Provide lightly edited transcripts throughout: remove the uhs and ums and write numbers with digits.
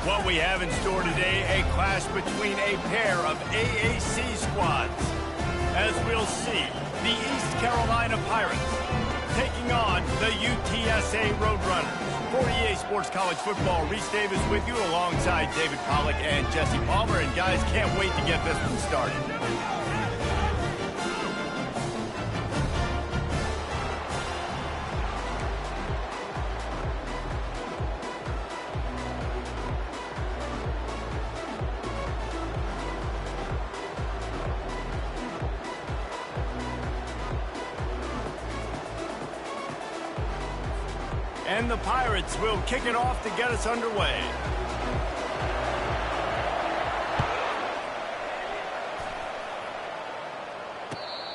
What we have in store today, a clash between a pair of AAC squads. As we'll see, the East Carolina Pirates taking on the UTSA Roadrunners. For EA Sports College Football, Reese Davis with you alongside David Pollack and Jesse Palmer. And guys, can't wait to get this one started. And the Pirates will kick it off to get us underway.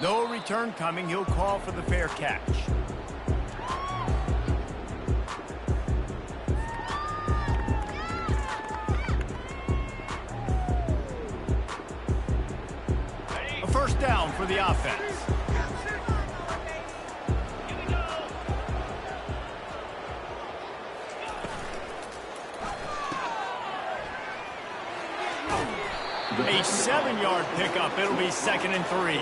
No return coming. He'll call for the fair catch. A first down for the offense. A 7-yard pickup. It'll be 2nd and 3.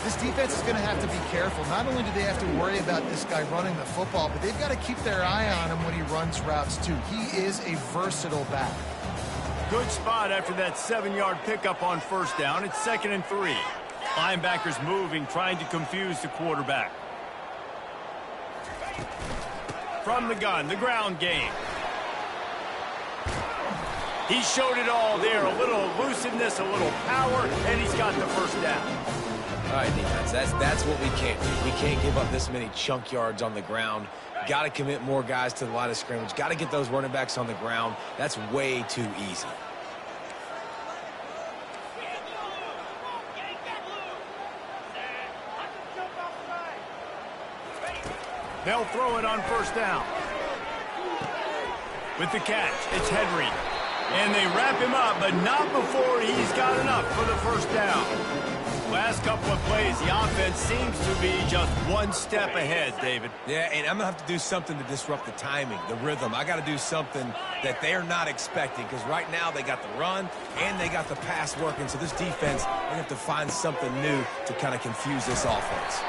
This defense is going to have to be careful. Not only do they have to worry about this guy running the football, but they've got to keep their eye on him when he runs routes too. He is a versatile back. Good spot after that 7-yard pickup on first down. It's 2nd and 3. Linebackers moving, trying to confuse the quarterback. From the gun, the ground game. He showed it all there. A little elusiveness, a little power, and he's got the first down. All right, defense, that's what we can't do. We can't give up this many chunk yards on the ground. Got to commit more guys to the line of scrimmage. Got to get those running backs on the ground. That's way too easy. They'll throw it on first down. With the catch, it's Henry. And they wrap him up, but not before he's got enough for the first down. Last couple of plays, the offense seems to be just one step ahead, David. Yeah, and I'm going to have to do something to disrupt the timing, the rhythm. I got to do something that they're not expecting, because right now they got the run and they got the pass working. So this defense, they have to find something new to kind of confuse this offense.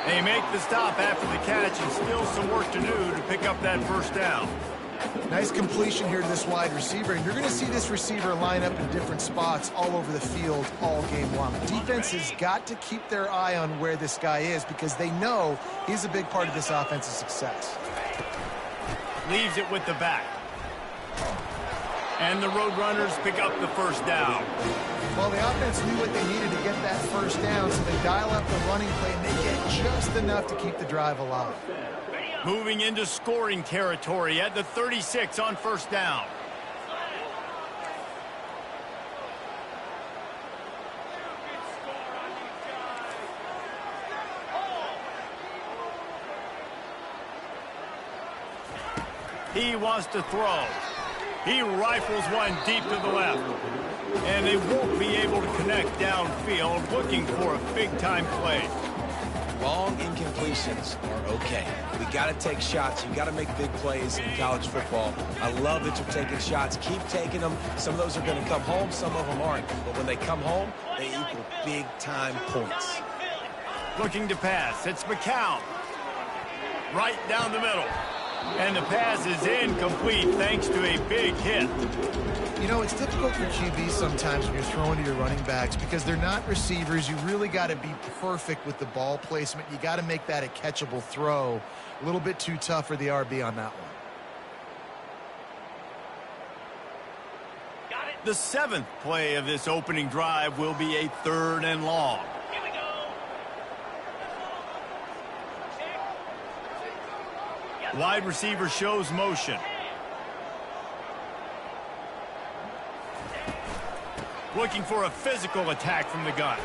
They make the stop after the catch, and still some work to do to pick up that first down. Nice completion here to this wide receiver. And you're going to see this receiver line up in different spots all over the field all game long. Defense has got to keep their eye on where this guy is, because they know he's a big part of this offense's success. Leaves it with the back. And the Roadrunners pick up the first down. Well, the offense knew what they needed to get that first down, so they dial up the running play, and they get just enough to keep the drive alive. Moving into scoring territory at the 36 on first down. He wants to throw. He rifles one deep to the left. And they won't be able to connect downfield, looking for a big-time play. Long incompletions are okay. We got to take shots. You got to make big plays in college football. I love that you're taking shots. Keep taking them. Some of those are going to come home. Some of them aren't. But when they come home, they equal big-time points. Looking to pass. It's McCown. Right down the middle. And the pass is incomplete thanks to a big hit. You know, it's difficult for QBs sometimes when you're throwing to your running backs, because they're not receivers. You really got to be perfect with the ball placement. You got to make that a catchable throw. A little bit too tough for the RB on that one. The 7th play of this opening drive will be a 3rd and long. Wide receiver shows motion. Looking for a physical attack from the gun.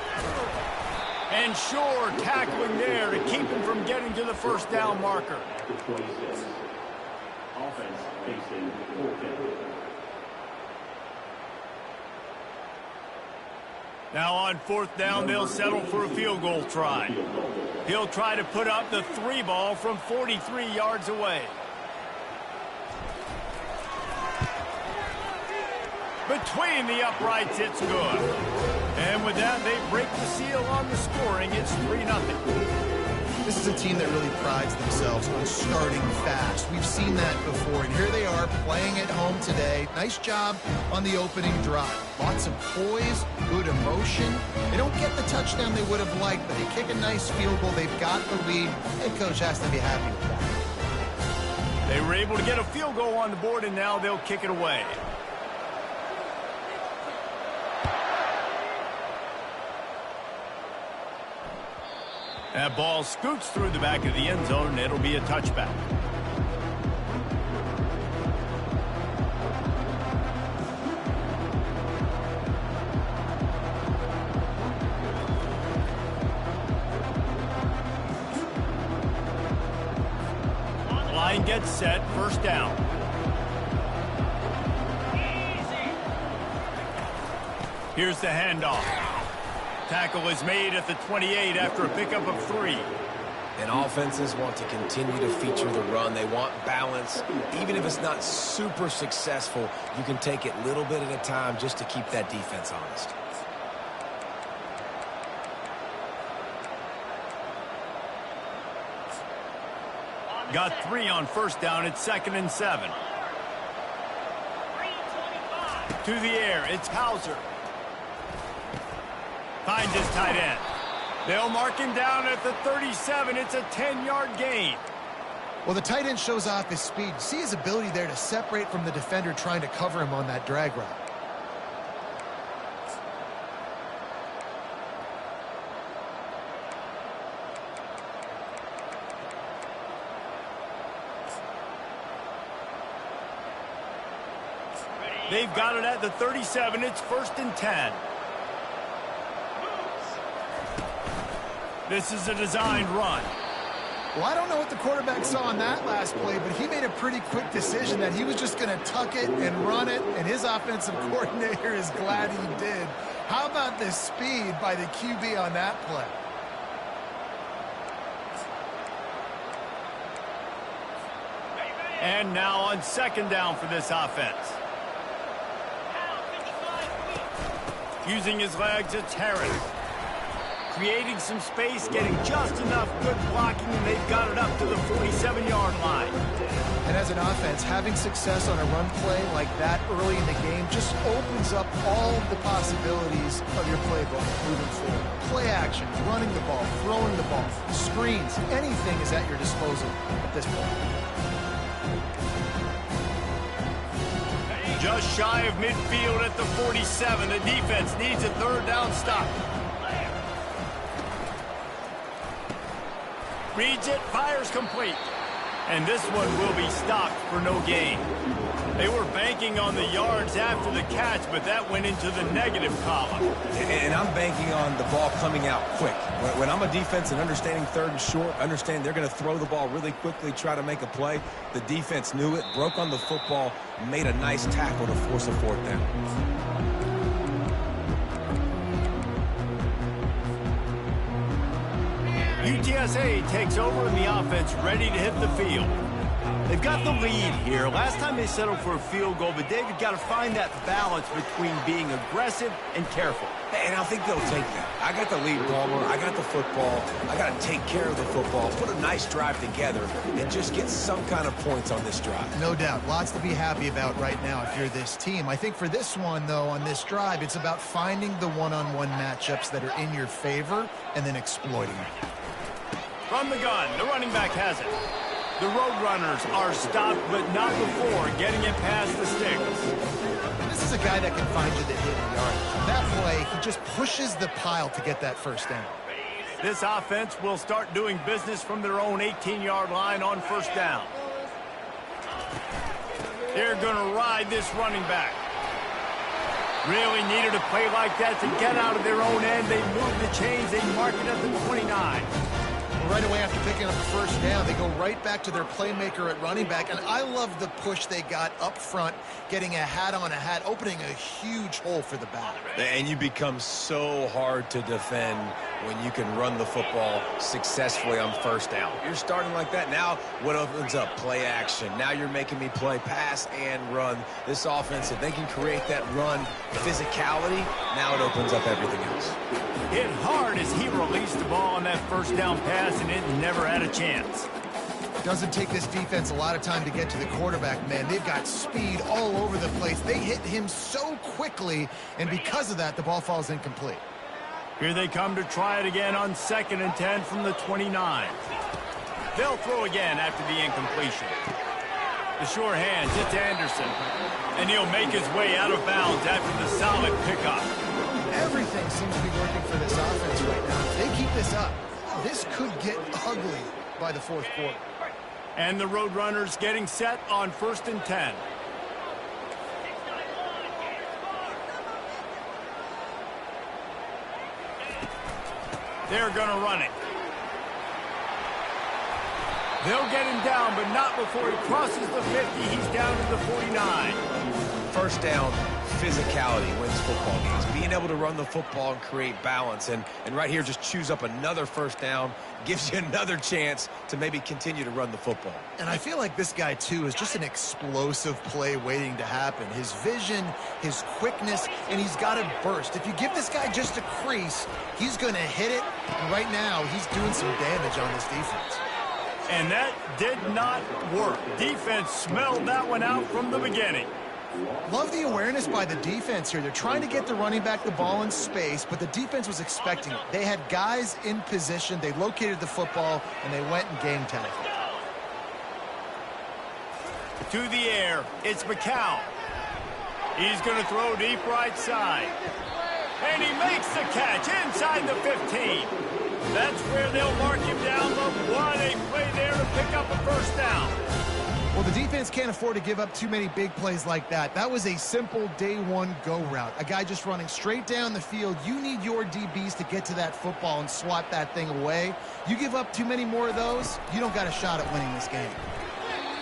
And sure, tackling there to keep him from getting to the first down marker. Now on 4th down, they'll settle for a field goal try. He'll try to put up the 3 ball from 43 yards away. Between the uprights, it's good. And with that, they break the seal on the scoring. It's 3-0. This is a team that really prides themselves on starting fast. We've seen that before, and here they are playing at home today. Nice job on the opening drive. Lots of poise, good emotion. They don't get the touchdown they would have liked, but they kick a nice field goal. They've got the lead. Head coach has to be happy with that. They were able to get a field goal on the board, and now they'll kick it away. That ball scoots through the back of the end zone, and it'll be a touchback. Line gets set, first down. Here's the handoff. Tackle is made at the 28 after a pickup of 3. And offenses want to continue to feature the run. They want balance. Even if it's not super successful, you can take it little bit at a time just to keep that defense honest. Got 3 on first down. It's 2nd and 7. To the air, it's Hauser. Finds his tight end. They'll mark him down at the 37. It's a 10-yard gain. Well, the tight end shows off his speed. See his ability there to separate from the defender trying to cover him on that drag route. They've got it at the 37. It's 1st and 10. This is a designed run. Well, I don't know what the quarterback saw on that last play, but he made a pretty quick decision that he was just going to tuck it and run it, and his offensive coordinator is glad he did. How about the speed by the QB on that play? And now on 2nd down for this offense. Using his legs, it's Harris. Creating some space, getting just enough good blocking, and they've got it up to the 47-yard line. And as an offense, having success on a run play like that early in the game just opens up all the possibilities of your playbook moving forward. Play action, running the ball, throwing the ball, screens, anything is at your disposal at this point. Just shy of midfield at the 47. The defense needs a 3rd down stop. Reads it, fires complete. And this one will be stopped for no gain. They were banking on the yards after the catch, but that went into the negative column. And I'm banking on the ball coming out quick. When I'm a defense and understanding 3rd and short, understand they're going to throw the ball really quickly, try to make a play. The defense knew it, broke on the football, made a nice tackle to force a 4th down. UTSA takes over and the offense ready to hit the field. They've got the lead here. Last time they settled for a field goal, but David got to find that balance between being aggressive and careful. And I think they'll take that. I got the lead, Palmer. I got the football. I got to take care of the football, put a nice drive together, and just get some kind of points on this drive. No doubt. Lots to be happy about right now if you're this team. I think for this one, though, on this drive, it's about finding the one-on-one matchups that are in your favor and then exploiting them. From the gun, the running back has it. The Roadrunners are stopped, but not before getting it past the sticks. This is a guy that can find you the hidden yard. That play, he just pushes the pile to get that 1st down. This offense will start doing business from their own 18-yard line on 1st down. They're going to ride this running back. Really needed a play like that to get out of their own end. They move the chains. They mark it at the 29. Right away after picking up the 1st down, they go right back to their playmaker at running back. And I love the push they got up front, getting a hat on a hat, opening a huge hole for the back. And you become so hard to defend when you can run the football successfully on first down. You're starting like that. Now what opens up? Play action. Now you're making me play pass and run. This offense, if they can create that run physicality, now it opens up everything else. Hit hard as he released the ball on that first down pass, and it never had a chance. Doesn't take this defense a lot of time to get to the quarterback, man. They've got speed all over the place. They hit him so quickly, and because of that, the ball falls incomplete. Here they come to try it again on 2nd and 10 from the 29. They'll throw again after the incompletion. The sure hands, it's Anderson. And he'll make his way out of bounds after the solid pickup. Everything seems to be working for this offense right now. If they keep this up, this could get ugly by the 4th quarter. And the Roadrunners getting set on 1st and 10. They're going to run it. They'll get him down, but not before he crosses the 50. He's down to the 49. First down, physicality wins football games. Being able to run the football and create balance. And right here, just choose up another first down. Gives you another chance to maybe continue to run the football. And I feel like this guy, too, is just an explosive play waiting to happen. His vision, his quickness, and he's got a burst. If you give this guy just a crease, he's going to hit it. And right now, he's doing some damage on this defense. And that did not work. Defense smelled that one out from the beginning. Love the awareness by the defense here. They're trying to get the running back the ball in space, but the defense was expecting it. They had guys in position. They located the football, and they went and game tagged it. To the air, it's McCown. He's going to throw deep right side. And he makes the catch inside the 15. That's where they'll mark him down. But what a play there to pick up a first down. Well, the defense can't afford to give up too many big plays like that. That was a simple day one go route. A guy just running straight down the field. You need your DBs to get to that football and swat that thing away. You give up too many more of those, you don't got a shot at winning this game.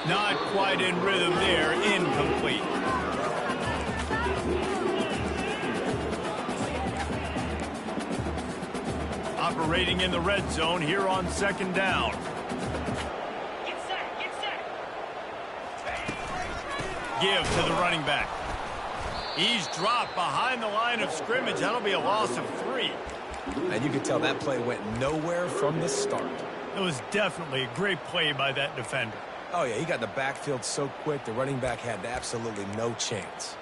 Not quite in rhythm there. Incomplete. Operating in the red zone here on 2nd down. Give to the running back. He's dropped behind the line of scrimmage. That'll be a loss of 3. And you can tell that play went nowhere from the start. It was definitely a great play by that defender. Oh, yeah, he got in the backfield so quick, the running back had absolutely no chance.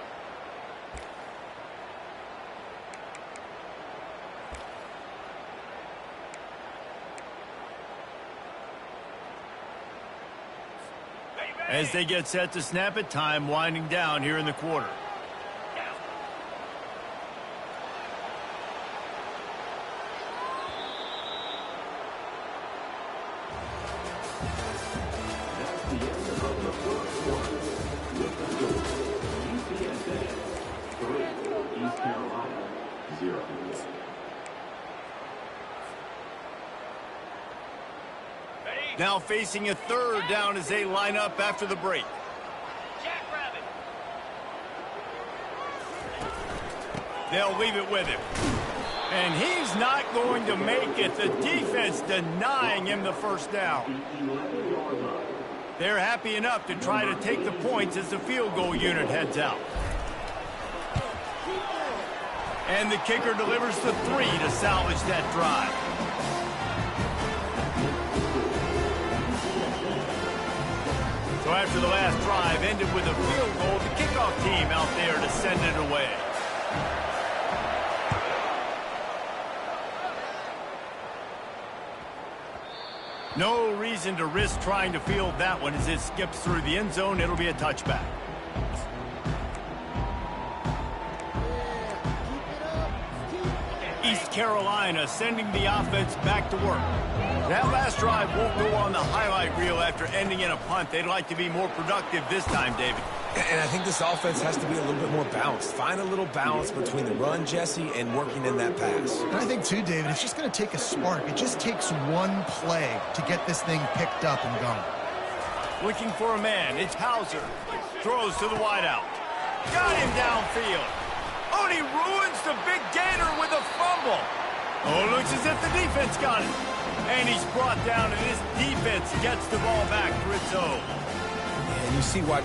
As they get set to snap it, time winding down here in the quarter. East Carolina, 0. Now facing a 3rd down as they line up after the break. They'll leave it with him. And he's not going to make it. The defense denying him the first down. They're happy enough to try to take the points as the field goal unit heads out. And the kicker delivers the 3 to salvage that drive. So after the last drive ended with a field goal, the kickoff team out there to send it away. No reason to risk trying to field that one as it skips through the end zone. It'll be a touchback. East Carolina sending the offense back to work. That last drive won't go on the highlight reel after ending in a punt. They'd like to be more productive this time, David. And I think this offense has to be a little bit more balanced. Find a little balance between the run, Jesse, and working in that pass. And I think, too, David, it's just going to take a spark. It just takes one play to get this thing picked up and going. Looking for a man. It's Hauser. Throws to the wideout. Got him downfield. Oh, and he ruins the big gainer with a fumble. Oh, looks as if the defense got it. And he's brought down, and his defense gets the ball back for its own. And you see why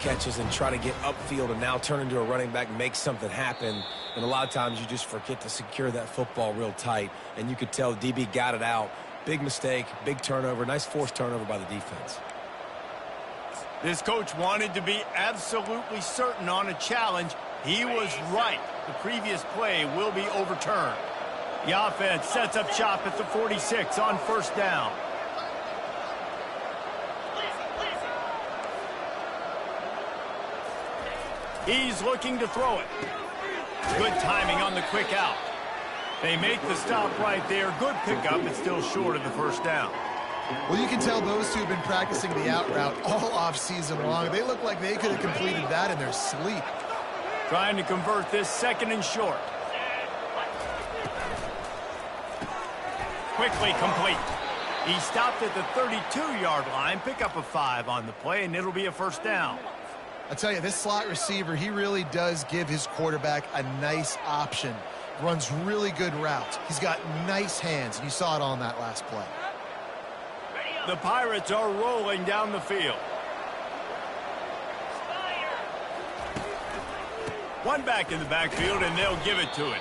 catches and try to get upfield and now turn into a running back, make something happen. And a lot of times you just forget to secure that football real tight. And you could tell DB got it out. Big mistake, big turnover, nice forced turnover by the defense. This coach wanted to be absolutely certain on a challenge. He was right. The previous play will be overturned. The offense sets up shop at the 46 on first down. He's looking to throw it. Good timing on the quick out. They make the stop right there. Good pickup, but still short of the first down. Well, you can tell those two have been practicing the out route all off-season long. They look like they could have completed that in their sleep. Trying to convert this second and short. Quickly complete. He stopped at the 32-yard line. Pick up a 5 on the play, and it'll be a first down. I tell you, this slot receiver, he really does give his quarterback a nice option. Runs really good routes. He's got nice hands, and you saw it on that last play. The Pirates are rolling down the field. One back in the backfield, and they'll give it to it.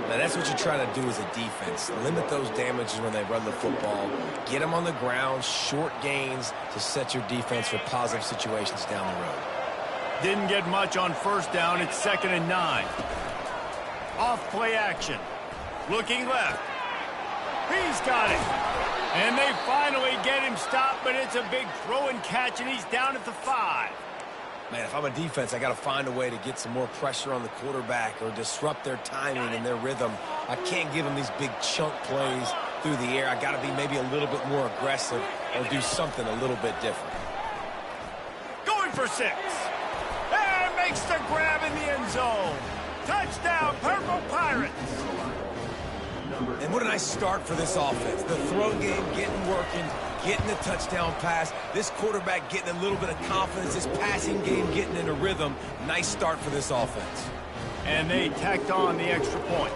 Now, that's what you try to do as a defense. Limit those damages when they run the football. Get them on the ground, short gains to set your defense for positive situations down the road. Didn't get much on first down. It's 2nd and 9. Off play action. Looking left. He's got it. And they finally get him stopped, but it's a big throw and catch, and he's down at the 5. Man, if I'm a defense, I got to find a way to get some more pressure on the quarterback or disrupt their timing and their rhythm. I can't give them these big chunk plays through the air. I got to be maybe a little bit more aggressive or do something a little bit different. Going for 6. And makes the grab in the end zone. Touchdown, Purple Pirates. And what a nice start for this offense. The throw game getting working, getting the touchdown pass. This quarterback getting a little bit of confidence. This passing game getting in a rhythm. Nice start for this offense. And they tacked on the extra point.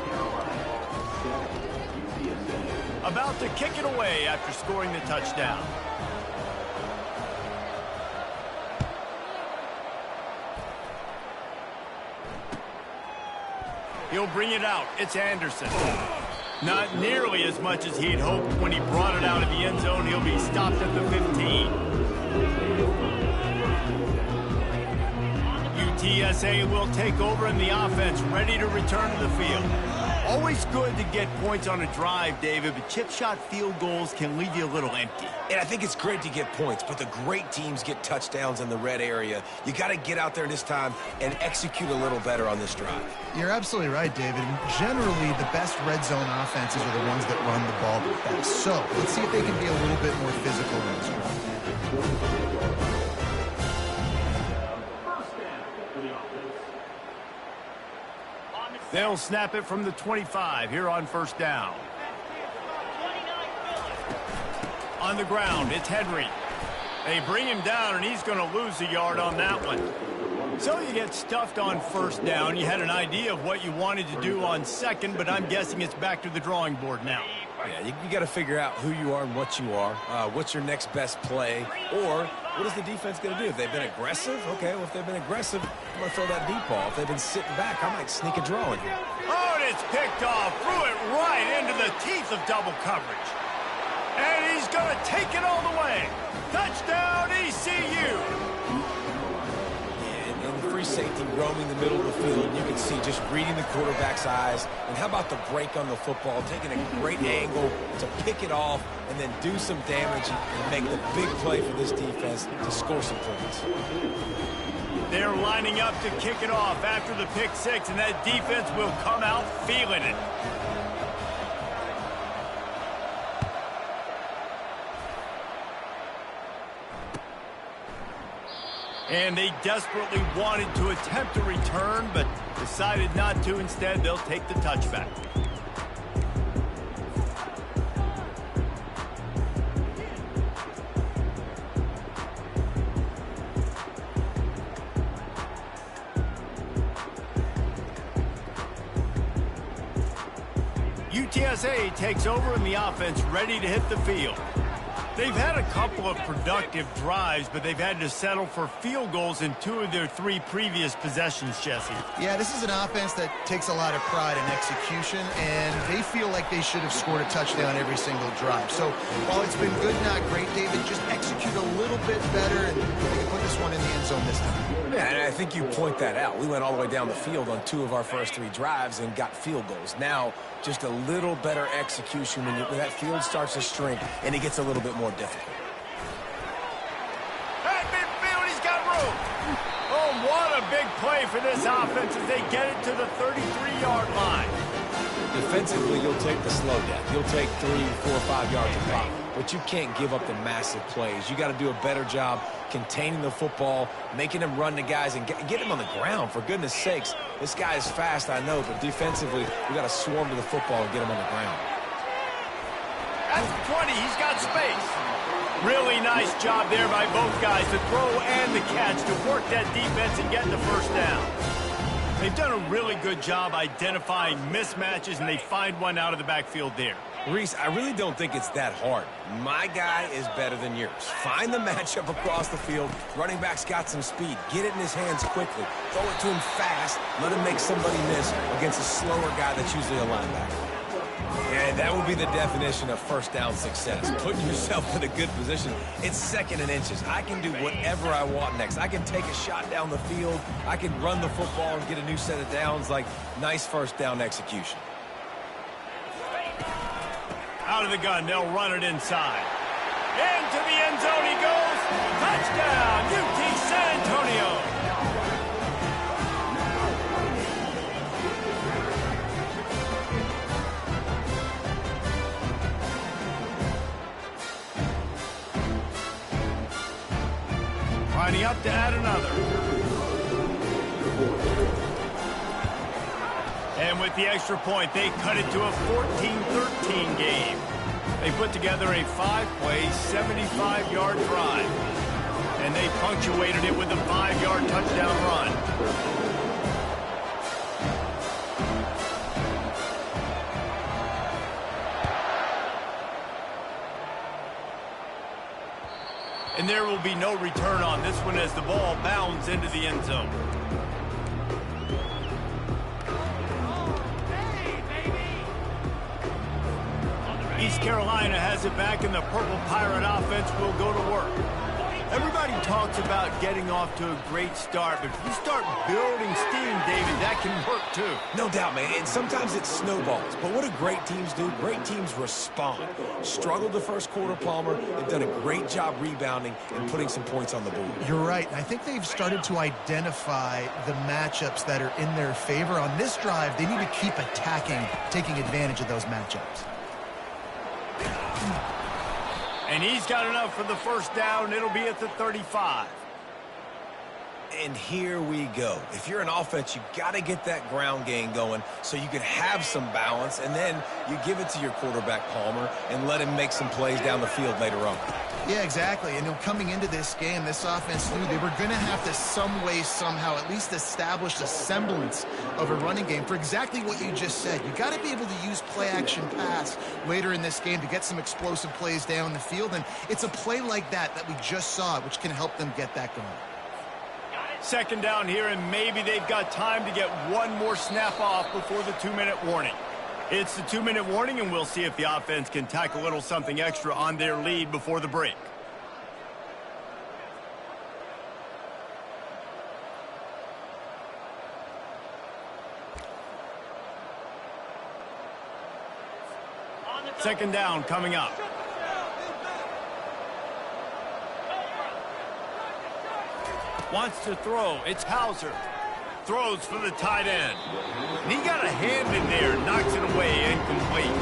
About to kick it away after scoring the touchdown. He'll bring it out. It's Anderson. Not nearly as much as he'd hoped when he brought it out of the end zone. He'll be stopped at the 15. UTSA will take over in the offense, ready to return to the field. Always good to get points on a drive, David, but chip shot field goals can leave you a little empty. And I think it's great to get points, but the great teams get touchdowns in the red area. You got to get out there this time and execute a little better on this drive. You're absolutely right, David. Generally, the best red zone offenses are the ones that run the ball the best. So let's see if they can be a little bit more physical in this drive. They'll snap it from the 25 here on first down. On the ground, it's Henry. They bring him down, and he's going to lose a yard on that one. So you get stuffed on first down. You had an idea of what you wanted to do on second, but I'm guessing it's back to the drawing board now. Yeah, you got to figure out who you are and what you are. What's your next best play? Or what is the defense going to do? If they've been aggressive, okay, well, if they've been aggressive, I'm going to throw that deep ball. If they've been sitting back, I might sneak a draw in here. Oh, and it's picked off. Threw it right into the teeth of double coverage. And he's going to take it all the way. Touchdown, ECU. And the free safety roaming the middle of the field. You can see just reading the quarterback's eyes. And how about the break on the football? Taking a great angle to pick it off and then do some damage and make the big play for this defense to score some points. They're lining up to kick it off after the pick six, and that defense will come out feeling it. And they desperately wanted to attempt a return, but decided not to. Instead, they'll take the touchback. UTSA takes over and the offense ready to hit the field. They've had a couple of productive drives, but they've had to settle for field goals in 2 of their 3 previous possessions, Jesse. Yeah, this is an offense that takes a lot of pride in execution, and they feel like they should have scored a touchdown every single drive. So while it's been good, not great, David, just execute a little bit better, and they can put this one in the end zone this time. Yeah, and I think you point that out. We went all the way down the field on 2 of our first 3 drives and got field goals. Now, just a little better execution when that field starts to shrink and it gets a little bit more difficult. At midfield, he's got room. Oh, what a big play for this offense as they get it to the 33-yard line. Defensively, you'll take the slow down. You'll take 3, 4, 5 yards of pop, but you can't give up the massive plays. You got to do a better job containing the football, making them run the guys, and get him on the ground, for goodness sakes. This guy is fast, I know, but defensively, we got to swarm to the football and get him on the ground. At the 20, he's got space. Really nice job there by both guys, the throw and the catch, to work that defense and get the first down. They've done a really good job identifying mismatches, and they find one out of the backfield there. Reese, I really don't think it's that hard. My guy is better than yours. Find the matchup across the field. Running back's got some speed. Get it in his hands quickly. Throw it to him fast. Let him make somebody miss against a slower guy that's usually a linebacker. And that would be the definition of first down success. Putting yourself in a good position. It's 2nd and inches. I can do whatever I want next. I can take a shot down the field. I can run the football and get a new set of downs. Like, nice first down execution. Out of the gun, they'll run it inside. Into the end zone he goes. Touchdown, UT San Antonio. Lining up to add another. And with the extra point, they cut it to a 14-13 game. They put together a 5-play, 75-yard drive. And they punctuated it with a 5-yard touchdown run. And there will be no return on this one as the ball bounds into the end zone. East Carolina has it back, and the Purple Pirate offense will go to work. Everybody talks about getting off to a great start, but if you start building steam, David, that can work too. No doubt, man. And sometimes it snowballs. But what do great teams do? Great teams respond. Struggled the first quarter, Palmer. They've done a great job rebounding and putting some points on the board. You're right. I think they've started to identify the matchups that are in their favor. On this drive, they need to keep attacking, taking advantage of those matchups. And he's got enough for the first down. It'll be at the 35. And here we go. If you're an offense, you got to get that ground game going so you can have some balance, and then you give it to your quarterback, Palmer, and let him make some plays down the field later on. Yeah, exactly. And coming into this game, this offense knew they were going to have to some way, somehow, at least establish a semblance of a running game for exactly what you just said. You got to be able to use play-action pass later in this game to get some explosive plays down the field, and it's a play like that we just saw, which can help them get that going. Second down here, and maybe they've got time to get one more snap off before the 2-minute warning. It's the 2-minute warning, and we'll see if the offense can tack a little something extra on their lead before the break. Second down coming up. Wants to throw. It's Hauser. Throws for the tight end. And he got a hand in there, knocks it away, incomplete.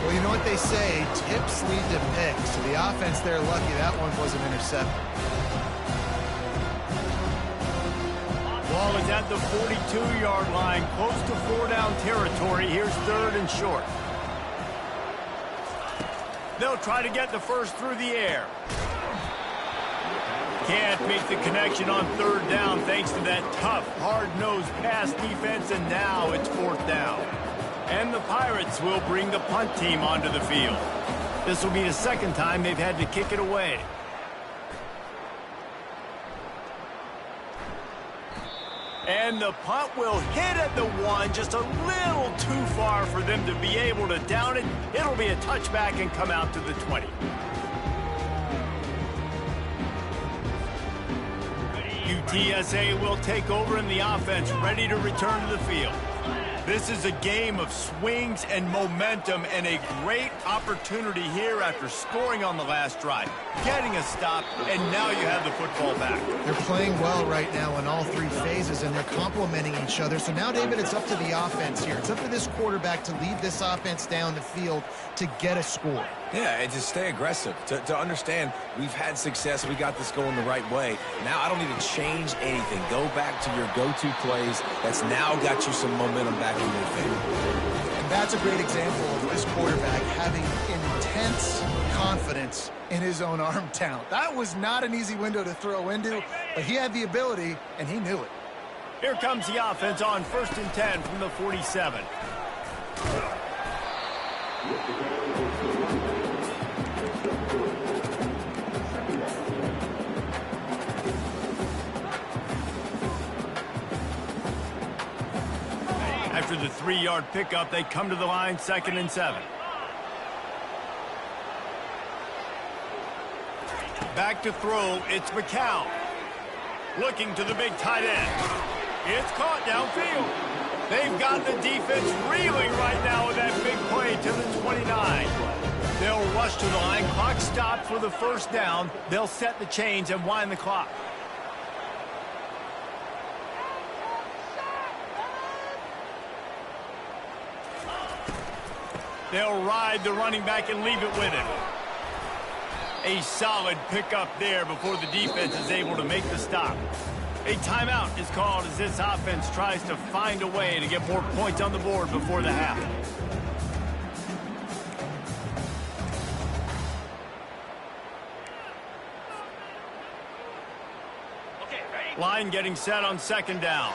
Well, you know what they say, tips lead to picks. So the offense there, lucky that one wasn't intercepted. Ball is at the 42-yard line, close to 4-down territory. Here's 3rd and short. They'll try to get the first through the air. Can't make the connection on 3rd down thanks to that tough, hard-nosed pass defense, and now it's 4th down. And the Pirates will bring the punt team onto the field. This will be the second time they've had to kick it away. And the punt will hit at the 1, just a little too far for them to be able to down it. It'll be a touchback and come out to the 20. UTSA will take over in the offense, ready to return to the field. This is a game of swings and momentum, and a great opportunity here after scoring on the last drive, getting a stop, and now you have the football back. They're playing well right now in all three phases, and they're complementing each other. So now, David, it's up to the offense here. It's up to this quarterback to lead this offense down the field to get a score. Yeah, and to stay aggressive, to understand we've had success, we got this going the right way. Now I don't need to change anything. Go back to your go-to plays. That's now got you some momentum back in your favor. And that's a great example of this quarterback having intense confidence in his own arm talent. That was not an easy window to throw into, but he had the ability, and he knew it. Here comes the offense on 1st and 10 from the 47. After the 3-yard pickup, they come to the line, 2nd and 7. Back to throw, it's McCown. Looking to the big tight end. It's caught downfield. They've got the defense reeling right now with that big play to the 29. They'll rush to the line. Clock stopped for the first down. They'll set the chains and wind the clock. They'll ride the running back and leave it with him. A solid pickup there before the defense is able to make the stop. A timeout is called as this offense tries to find a way to get more points on the board before the half. Line getting set on 2nd down.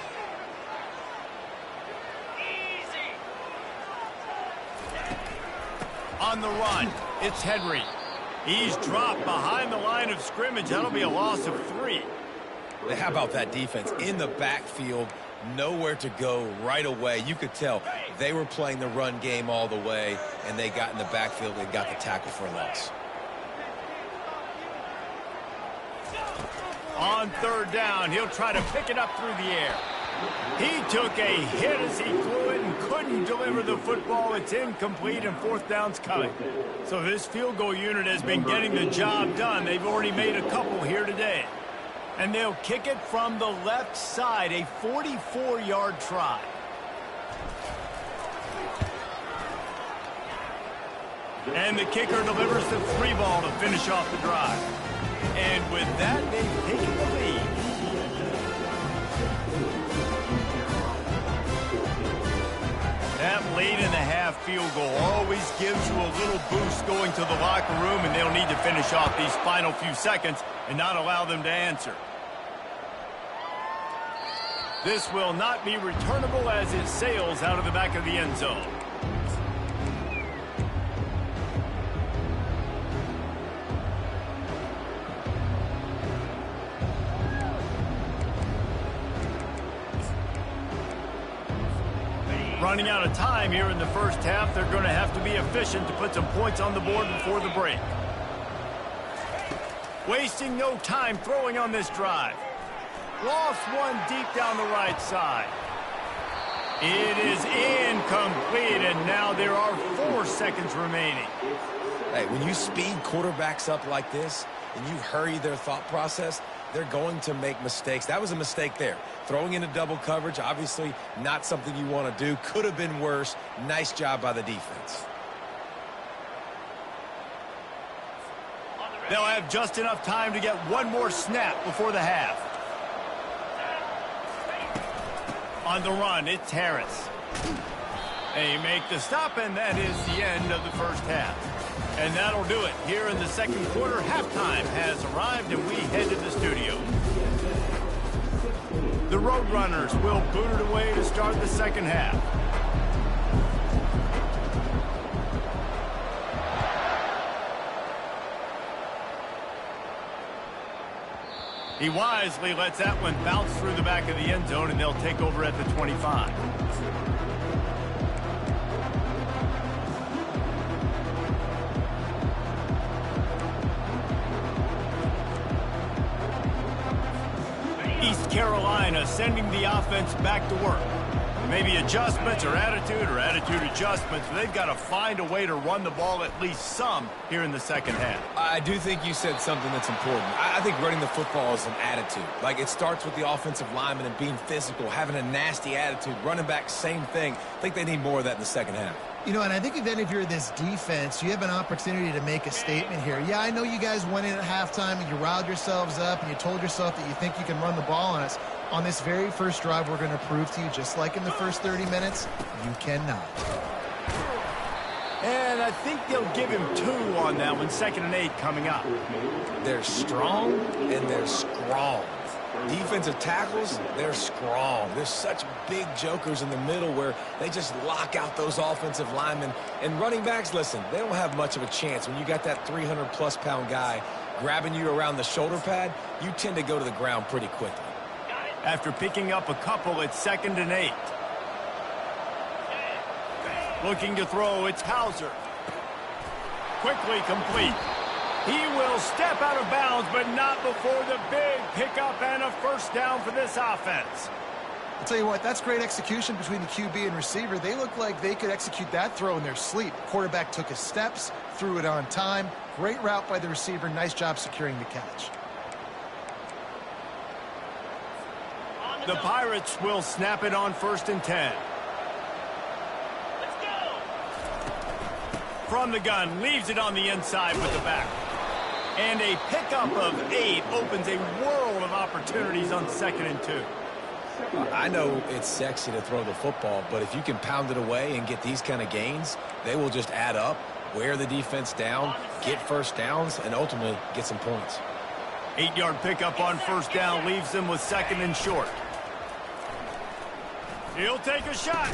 On the run, it's Henry. He's dropped behind the line of scrimmage. That'll be a loss of 3. How about that defense in the backfield, nowhere to go right away? You could tell they were playing the run game all the way, and they got in the backfield and got the tackle for a loss. On 3rd down, he'll try to pick it up through the air. He took a hit as he threw it and couldn't deliver the football. It's incomplete, and 4th down's coming. So this field goal unit has been getting the job done. They've already made a couple here today. And they'll kick it from the left side, a 44-yard try. And the kicker delivers the 3 ball to finish off the drive. And with that, they've taken the lead. That late-in-the-half field goal always gives you a little boost going to the locker room, and they'll need to finish off these final few seconds and not allow them to answer. This will not be returnable as it sails out of the back of the end zone. Running out of time here in the first half. They're going to have to be efficient to put some points on the board before the break. Wasting no time throwing on this drive. Lost one deep down the right side. It is incomplete, and now there are 4 seconds remaining. Hey, when you speed quarterbacks up like this and you hurry their thought process, they're going to make mistakes. That was a mistake there. Throwing into double coverage, obviously not something you want to do. Could have been worse. Nice job by the defense. They'll have just enough time to get one more snap before the half. On the run, it's Harris. They make the stop, and that is the end of the first half. And that'll do it. Here in the second quarter, halftime has arrived, and we head to the studio. The Roadrunners will boot it away to start the second half. He wisely lets that one bounce through the back of the end zone, and they'll take over at the 25. East Carolina sending the offense back to work. Maybe adjustments or attitude adjustments. They've got to find a way to run the ball at least some here in the second half. I do think you said something that's important. I think running the football is an attitude. Like, it starts with the offensive lineman and being physical, having a nasty attitude. Running back, same thing. I think they need more of that in the second half. You know, and I think if you're this defense, you have an opportunity to make a statement here. Yeah, I know you guys went in at halftime and you riled yourselves up and you told yourself that you think you can run the ball on us. On this very first drive, we're going to prove to you, just like in the first 30 minutes, you cannot. And I think they'll give him 2 on that one, 2nd and 8 coming up. They're strong and they're strong. Defensive tackles, they're strong. There's such big jokers in the middle where they just lock out those offensive linemen. And running backs, listen, they don't have much of a chance. When you got that 300-plus pound guy grabbing you around the shoulder pad, you tend to go to the ground pretty quickly. After picking up a couple, it's 2nd and 8. Looking to throw, it's Hauser. Quickly complete. He will step out of bounds, but not before the big pickup and a first down for this offense. I'll tell you what, that's great execution between the QB and receiver. They look like they could execute that throw in their sleep. Quarterback took his steps, threw it on time. Great route by the receiver. Nice job securing the catch. The Pirates will snap it on 1st and 10. Let's go. From the gun, leaves it on the inside with the back. And a pickup of 8 opens a world of opportunities on 2nd and 2. I know it's sexy to throw the football, but if you can pound it away and get these kind of gains, they will just add up, wear the defense down, get first downs, and ultimately get some points. 8-yard pickup on 1st down leaves them with 2nd and short. He'll take a shot.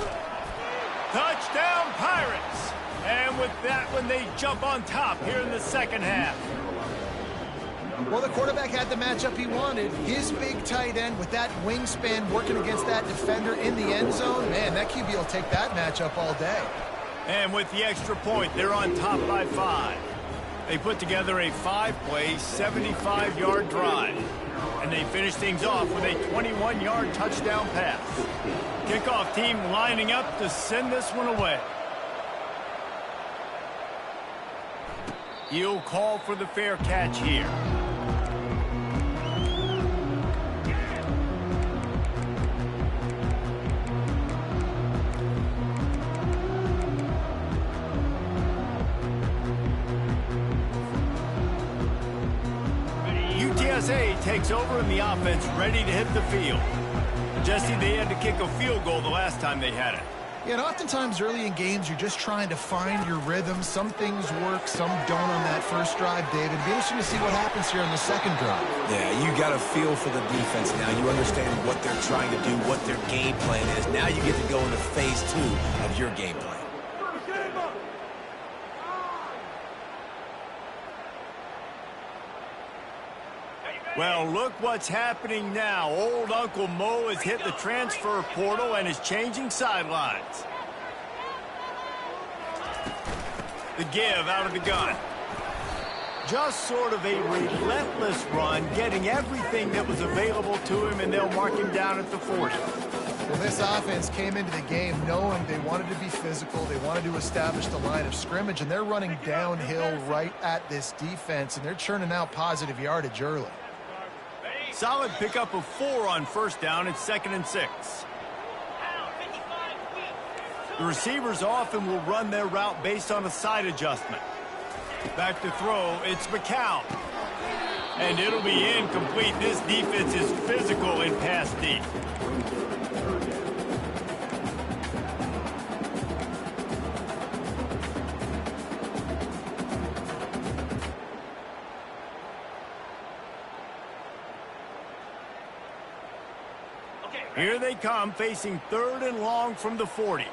Touchdown, Pirates. And with that one, they jump on top here in the second half. Well, the quarterback had the matchup he wanted. His big tight end with that wingspan working against that defender in the end zone. Man, that QB will take that matchup all day. And with the extra point, they're on top by 5. They put together a 5-play, 75-yard drive. And they finish things off with a 21-yard touchdown pass. Kickoff team lining up to send this one away. He'll call for the fair catch here. UTSA takes over in the offense, ready to hit the field. Jesse, they had to kick a field goal the last time they had it. Yeah, and oftentimes early in games, you're just trying to find your rhythm. Some things work, some don't on that first drive, David. It'd be interesting to see what happens here on the second drive. Yeah, you got to feel for the defense now. You understand what they're trying to do, what their game plan is. Now you get to go into phase 2 of your game plan. Well, look what's happening now. Old Uncle Mo has hit the transfer portal and is changing sidelines. The give out of the gun. Just sort of a relentless run, getting everything that was available to him, and they'll mark him down at the 40. Well, this offense came into the game knowing they wanted to be physical. They wanted to establish the line of scrimmage, and they're running downhill right at this defense, and they're churning out positive yardage early. Solid pickup of 4 on first down. It's 2nd and 6. The receivers often will run their route based on a side adjustment. Back to throw, it's McCown. And it'll be incomplete. This defense is physical in pass deep. Here they come, facing 3rd and long from the 40.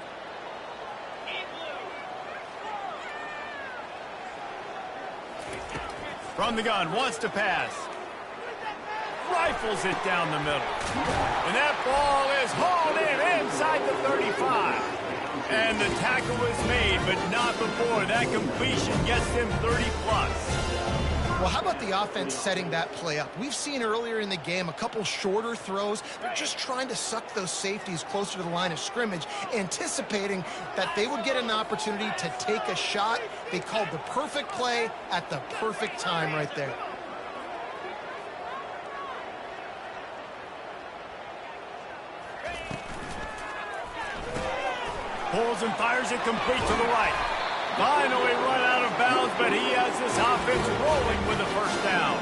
From the gun, wants to pass. rifles it down the middle. And that ball is hauled in inside the 35. And the tackle was made, but not before that completion gets them 30-plus. Well, how about the offense setting that play up? We've seen earlier in the game a couple shorter throws. They're just trying to suck those safeties closer to the line of scrimmage, anticipating that they would get an opportunity to take a shot. They called the perfect play at the perfect time right there. Pulls and fires it complete to the right. Finally run out of bounds, but he has this offense rolling with a first down.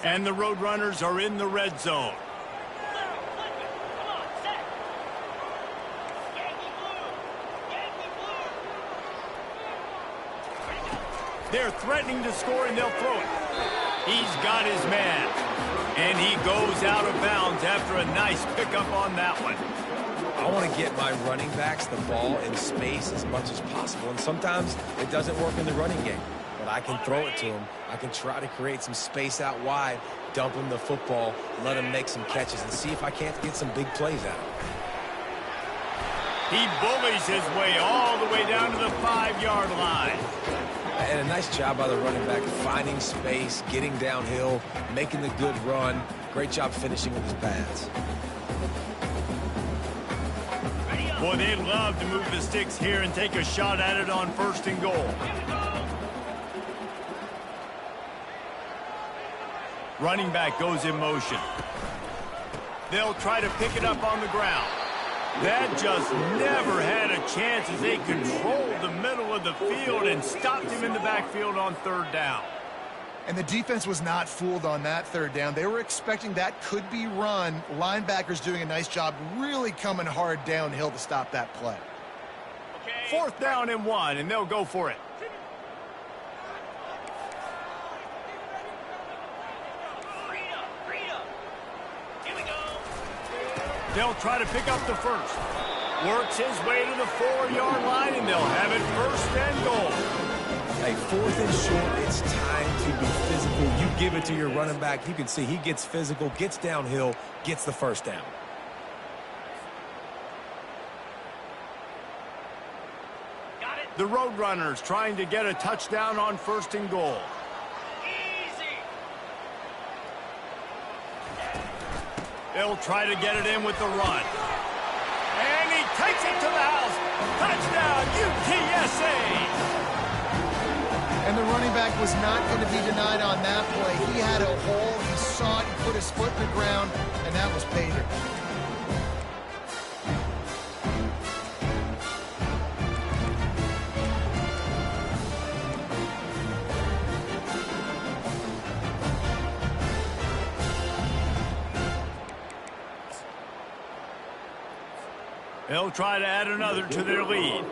And the Roadrunners are in the red zone. They're threatening to score, and they'll throw it. He's got his man. And he goes out of bounds after a nice pickup on that one. I want to get my running backs the ball in space as much as possible. And sometimes it doesn't work in the running game. But I can throw it to him. I can try to create some space out wide, dump him the football, let him make some catches, and see if I can't get some big plays out of him. He bullies his way all the way down to the 5-yard line. And a nice job by the running back, finding space, getting downhill, making the good run. Great job finishing with his pads. Boy, they'd love to move the sticks here and take a shot at it on 1st and goal. Running back goes in motion. They'll try to pick it up on the ground. That just never had a chance as they controlled the middle of the field and stopped him in the backfield on 3rd down. And the defense was not fooled on that 3rd down. They were expecting that could be run. Linebackers doing a nice job really coming hard downhill to stop that play. 4th down and 1, and they'll go for it. They'll try to pick up the first. Works his way to the 4-yard line, and they'll have it 1st and goal. Hey, 4th and short, it's time to be physical. You give it to your running back. You can see he gets physical, gets downhill, gets the 1st down. Got it. The Roadrunners trying to get a touchdown on 1st and goal. They'll try to get it in with the run. And he takes it to the house. Touchdown, UTSA! And the running back was not going to be denied on that play. He had a hole, he saw it, he put his foot in the ground, and that was pay dirt. They'll try to add another to their lead.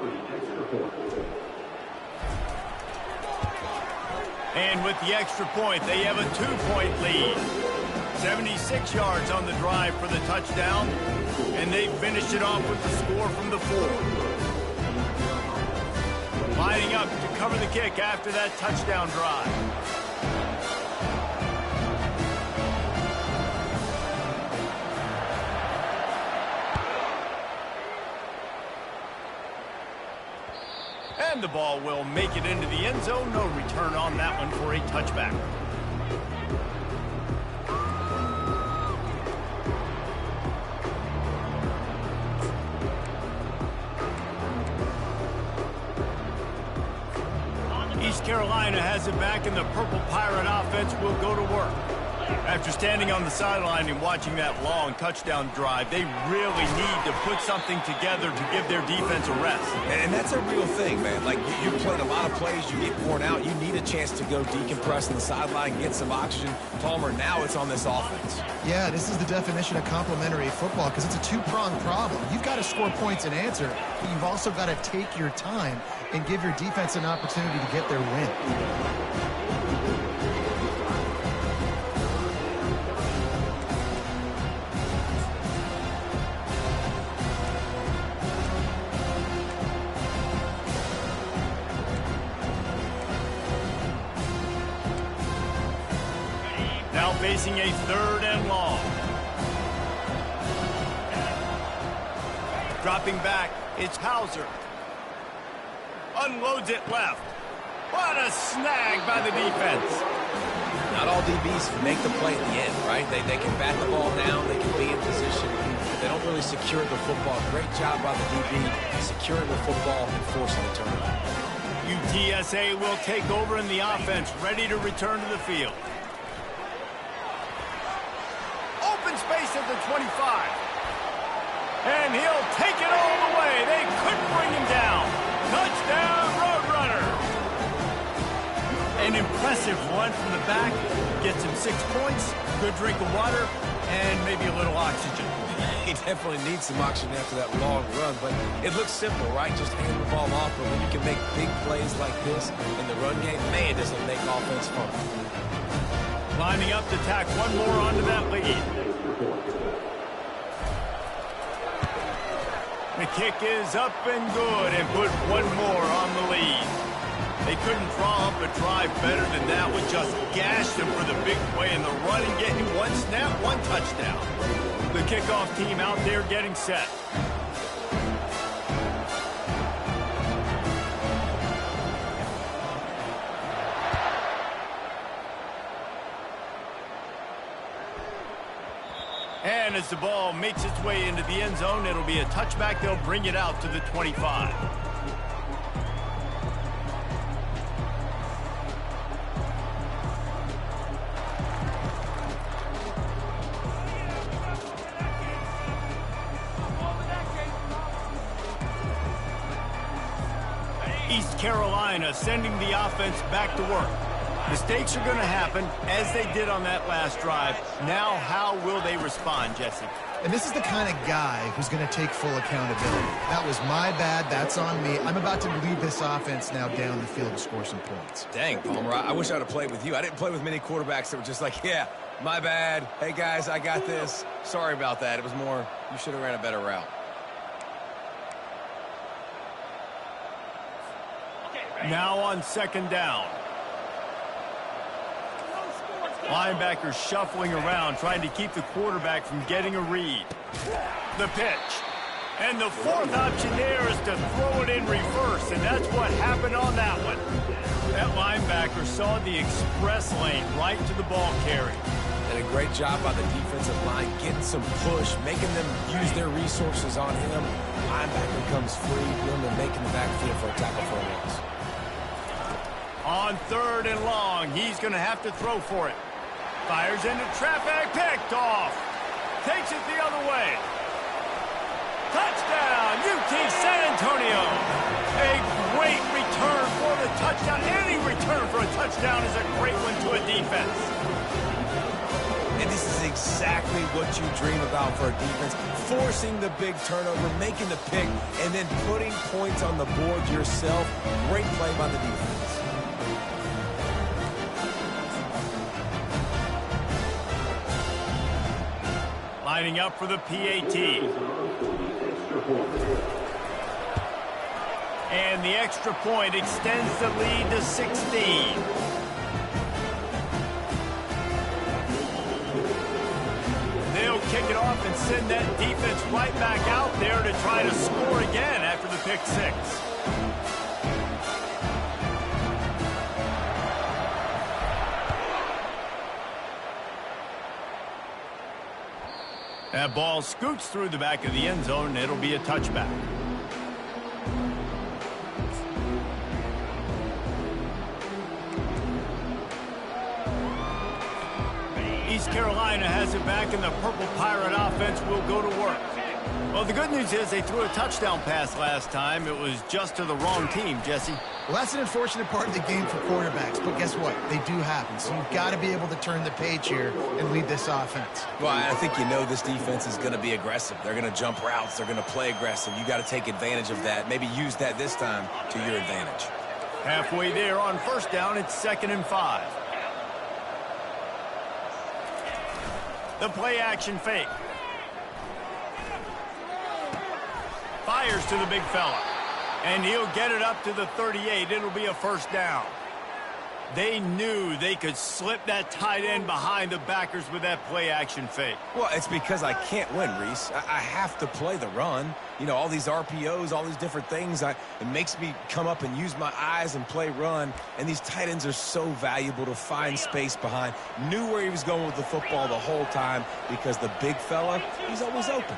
And with the extra point, they have a 2-point lead. 76 yards on the drive for the touchdown, and they finished it off with the score from the 4. Lining up to cover the kick after that touchdown drive. And the ball will make it into the end zone. No return on that one for a touchback. East Carolina has it back, and the Purple Pirate offense will go to work. After standing on the sideline and watching that long touchdown drive, they really need to put something together to give their defense a rest. And that's a real thing, man. Like, you played a lot of plays, you get worn out, you need a chance to go decompress on the sideline, get some oxygen. Palmer, now it's on this offense. Yeah, this is the definition of complementary football because it's a two-pronged problem. You've got to score points and answer, but you've also got to take your time and give your defense an opportunity to get their win. facing a 3rd and long. Dropping back, it's Hauser. Unloads it left. What a snag by the defense. Not all DBs make the play at the end, right? They can bat the ball down, they can be in position. They don't really secure the football. Great job by the DB securing the football and forcing the turnover. UTSA will take over in the offense, ready to return to the field. Open space at the 25. And he'll take it all the way. They couldn't bring him down. Touchdown, Roadrunner. An impressive run from the back. Gets him 6 points, good drink of water, and maybe a little oxygen. He definitely needs some oxygen after that long run, but it looks simple, right? Just hand the ball off, but when you can make big plays like this in the run game, man, does it make offense fun. Lining up to tack one more onto that lead. The kick is up and good and put one more on the lead. They couldn't draw up a drive better than that, with just gashed him for the big play in the run and getting one snap, one touchdown. The kickoff team out there getting set. And as the ball makes its way into the end zone, it'll be a touchback. They'll bring it out to the 25. East Carolina sending the offense back to work. Mistakes are going to happen, as they did on that last drive. Now, how will they respond, Jesse? And this is the kind of guy who's going to take full accountability. That was my bad. That's on me. I'm about to lead this offense now down the field to score some points. Dang, Palmer, I wish I would have played with you. I didn't play with many quarterbacks that were just like, yeah, my bad. Hey, guys, I got this. Sorry about that. It was more, you should have ran a better route. Now on 2nd down. Linebackers shuffling around, trying to keep the quarterback from getting a read. The pitch. And the 4th option there is to throw it in reverse, and that's what happened on that one. That linebacker saw the express lane right to the ball carrier. And a great job by the defensive line, getting some push, making them use their resources on him. Linebacker comes free, him and making the backfield for a tackle for a loss. On 3rd and long, he's going to have to throw for it. Fires into traffic, picked off. Takes it the other way. Touchdown, UT San Antonio. A great return for the touchdown. Any return for a touchdown is a great one to a defense. And this is exactly what you dream about for a defense. Forcing the big turnover, making the pick, and then putting points on the board yourself. Great play by the defense. Lining up for the PAT. And the extra point extends the lead to 16. They'll kick it off and send that defense right back out there to try to score again after the pick 6. That ball scoots through the back of the end zone, and it'll be a touchback. East Carolina has it back, and the Purple Pirate offense will go to work. Well, the good news is they threw a touchdown pass last time. It was just to the wrong team, Jesse. Well, that's an unfortunate part of the game for quarterbacks, but guess what? They do happen, so you've got to be able to turn the page here and lead this offense. Well, I think you know this defense is going to be aggressive. They're going to jump routes. They're going to play aggressive. You got to take advantage of that. Maybe use that this time to your advantage. Halfway there on 1st down, it's 2nd and 5. The play action fake. Fires to the big fella. And he'll get it up to the 38. It'll be a 1st down. They knew they could slip that tight end behind the backers with that play-action fake. Well, it's because I can't win, Reese. I have to play the run. You know, all these RPOs, all these different things, it makes me come up and use my eyes and play run. And these tight ends are so valuable to find space behind. Knew where he was going with the football the whole time because the big fella, he's always open.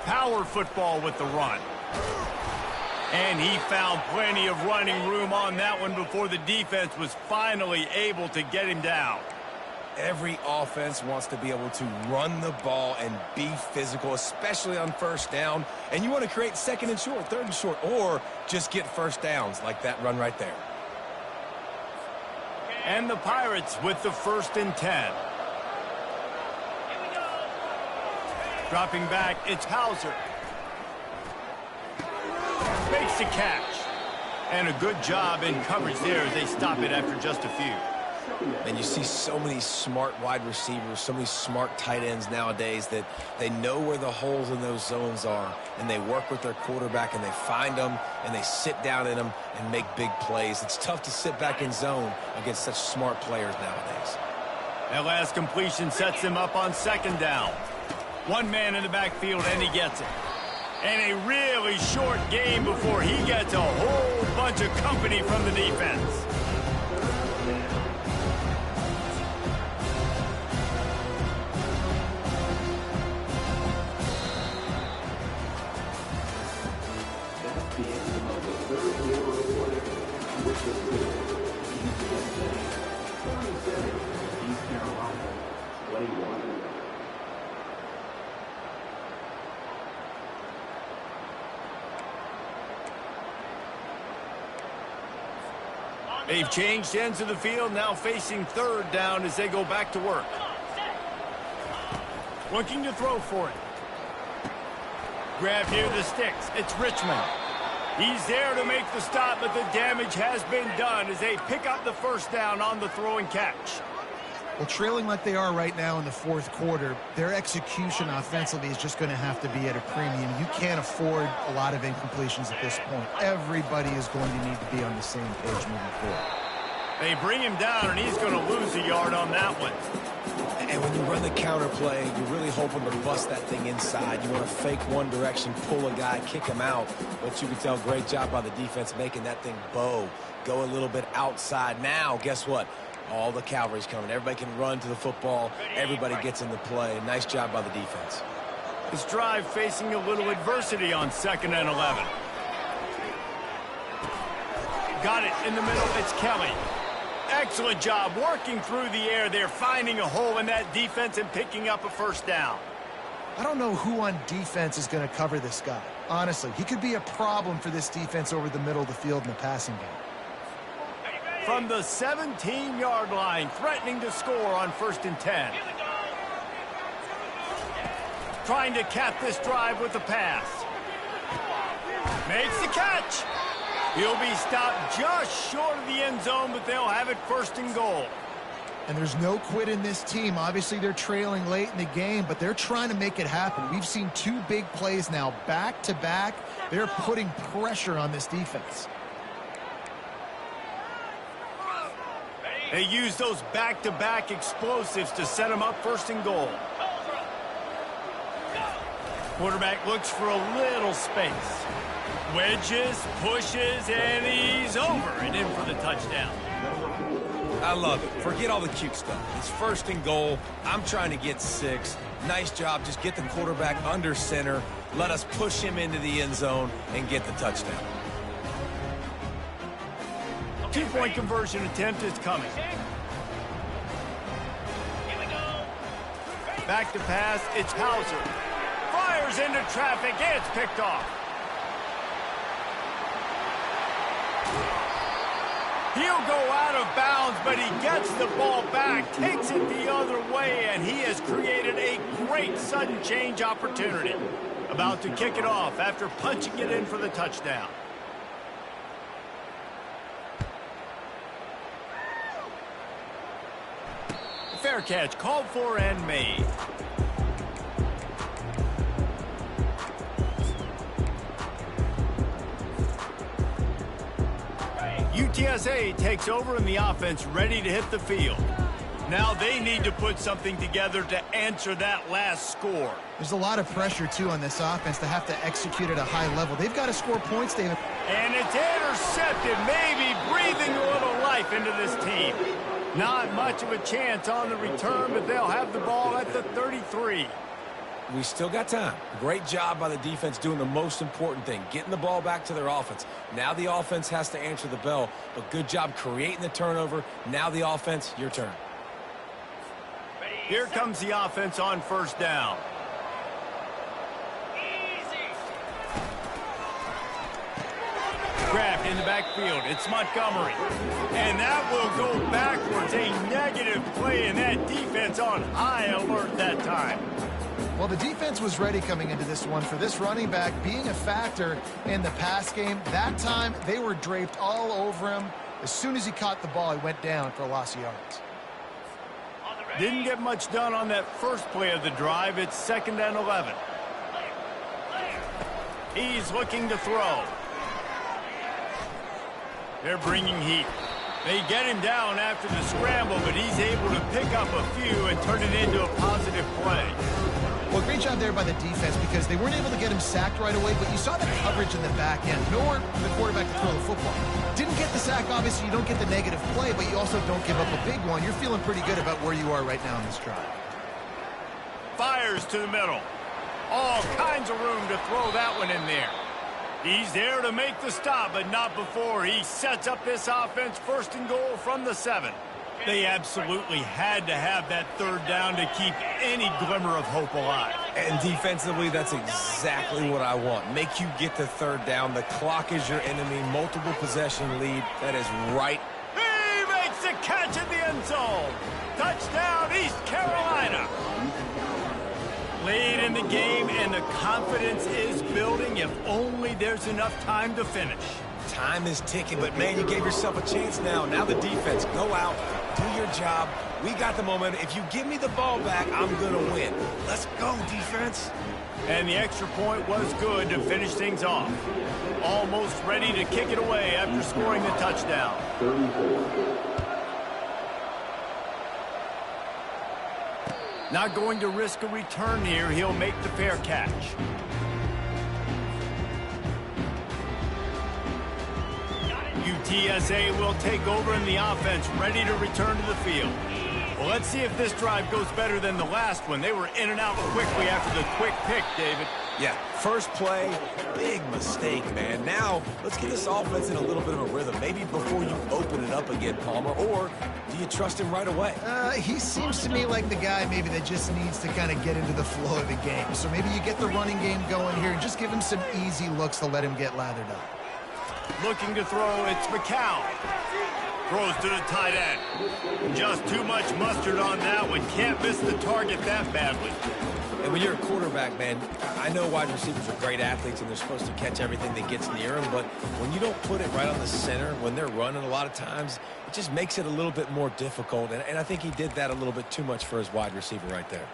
Power football with the run. And he found plenty of running room on that one before the defense was finally able to get him down. Every offense wants to be able to run the ball and be physical, especially on first down. And you want to create second and short, third and short, or just get first downs like that run right there. And the Pirates with the 1st and 10. Dropping back, it's Hauser. Makes the catch. And a good job in coverage there as they stop it after just a few. And you see so many smart wide receivers, so many smart tight ends nowadays that they know where the holes in those zones are, and they work with their quarterback, and they find them, and they sit down in them and make big plays. It's tough to sit back in zone against such smart players nowadays. That last completion sets him up on 2nd down. One man in the backfield, and he gets it. And a really short game before he gets a whole bunch of company from the defense. That's the end of the third quarter recording, which was UTSA 27, East Carolina 21. They've changed ends of the field, now facing 3rd down as they go back to work. Looking to throw for it. Grab near the sticks. It's Richmond. He's there to make the stop, but the damage has been done as they pick up the 1st down on the throw and catch. Well, trailing like they are right now in the 4th quarter, their execution offensively is just going to have to be at a premium. You can't afford a lot of incompletions at this point. Everybody is going to need to be on the same page moving forward. They bring him down, and he's going to lose a yard on that one. And when you run the counter play, you're really hoping to bust that thing inside. You want to fake one direction, pull a guy, kick him out. But you can tell, great job by the defense making that thing bow, go a little bit outside. Now, guess what? All the cavalry's coming. Everybody can run to the football. Everybody gets into play. Nice job by the defense. This drive facing a little adversity on 2nd and 11. Got it in the middle. It's Kelly. Excellent job working through the air there, finding a hole in that defense and picking up a 1st down. I don't know who on defense is going to cover this guy. Honestly, he could be a problem for this defense over the middle of the field in the passing game. From the 17-yard line, threatening to score on 1st and 10. Trying to cap this drive with the pass. Makes the catch. He'll be stopped just short of the end zone, but they'll have it 1st and goal. And there's no quit in this team. Obviously, they're trailing late in the game, but they're trying to make it happen. We've seen 2 big plays now, back-to-back. They're putting pressure on this defense. They use those back-to-back explosives to set them up 1st and goal. Quarterback looks for a little space. Wedges, pushes, and he's over and in for the touchdown. I love it. Forget all the cute stuff. It's 1st and goal. I'm trying to get 6. Nice job. Just get the quarterback under center. Let us push him into the end zone and get the touchdown. 2-point conversion attempt is coming. Back to pass, it's Hauser. Fires into traffic, it's picked off. He'll go out of bounds, but he gets the ball back, takes it the other way, and he has created a great sudden change opportunity. About to kick it off after punching it in for the touchdown. Fair catch called for and made. UTSA takes over and the offense ready to hit the field. Now they need to put something together to answer that last score. There's a lot of pressure, too, on this offense to have to execute at a high level. They've got to score points, David. And it's intercepted, maybe breathing a little life into this team. Not much of a chance on the return, but they'll have the ball at the 33. We still got time. Great job by the defense doing the most important thing, getting the ball back to their offense. Now the offense has to answer the bell, but good job creating the turnover. Now the offense, your turn. Here comes the offense on first down. Grabbed in the backfield. It's Montgomery. And that will go backwards. A negative play, and that defense on high alert that time. Well, the defense was ready coming into this one for this running back being a factor in the pass game. That time, they were draped all over him. As soon as he caught the ball, he went down for a loss of yards. Didn't get much done on that first play of the drive. It's 2nd and 11. He's looking to throw. They're bringing heat. They get him down after the scramble, but he's able to pick up a few and turn it into a positive play. Well, great job there by the defense because they weren't able to get him sacked right away, but you saw the coverage in the back end. Nowhere for the quarterback to throw the football. Didn't get the sack, obviously you don't get the negative play, but you also don't give up a big one. You're feeling pretty good about where you are right now in this drive. Fires to the middle. All kinds of room to throw that one in there. He's there to make the stop, but not before. He sets up this offense 1st and goal from the 7. They absolutely had to have that 3rd down to keep any glimmer of hope alive. And defensively, that's exactly what I want. Make you get the 3rd down. The clock is your enemy. Multiple possession lead. That is right. He makes the catch in the end zone. Touchdown, East Carolina. Lead in the game, and the confidence is building if only there's enough time to finish. Time is ticking, but, man, you gave yourself a chance now. Now the defense, go out, do your job. We got the momentum. If you give me the ball back, I'm going to win. Let's go, defense. And the extra point was good to finish things off. Almost ready to kick it away after scoring the touchdown. 34. Not going to risk a return here. He'll make the fair catch. UTSA will take over in the offense, ready to return to the field. Well, let's see if this drive goes better than the last one. They were in and out quickly after the quick pick, David. Yeah, first play, big mistake, man. Now, let's get this offense in a little bit of a rhythm. Maybe before you open it up again, Palmer, or do you trust him right away? He seems to me like the guy maybe that just needs to kind of get into the flow of the game. So maybe you get the running game going here and just give him some easy looks to let him get lathered up. Looking to throw, it's McCown. Throws to the tight end. Just too much mustard on that one. Can't miss the target that badly. And when you're a quarterback, man, I know wide receivers are great athletes and they're supposed to catch everything that gets near them, but when you don't put it right on the center, when they're running a lot of times, it just makes it a little bit more difficult. And I think he did that a little bit too much for his wide receiver right there.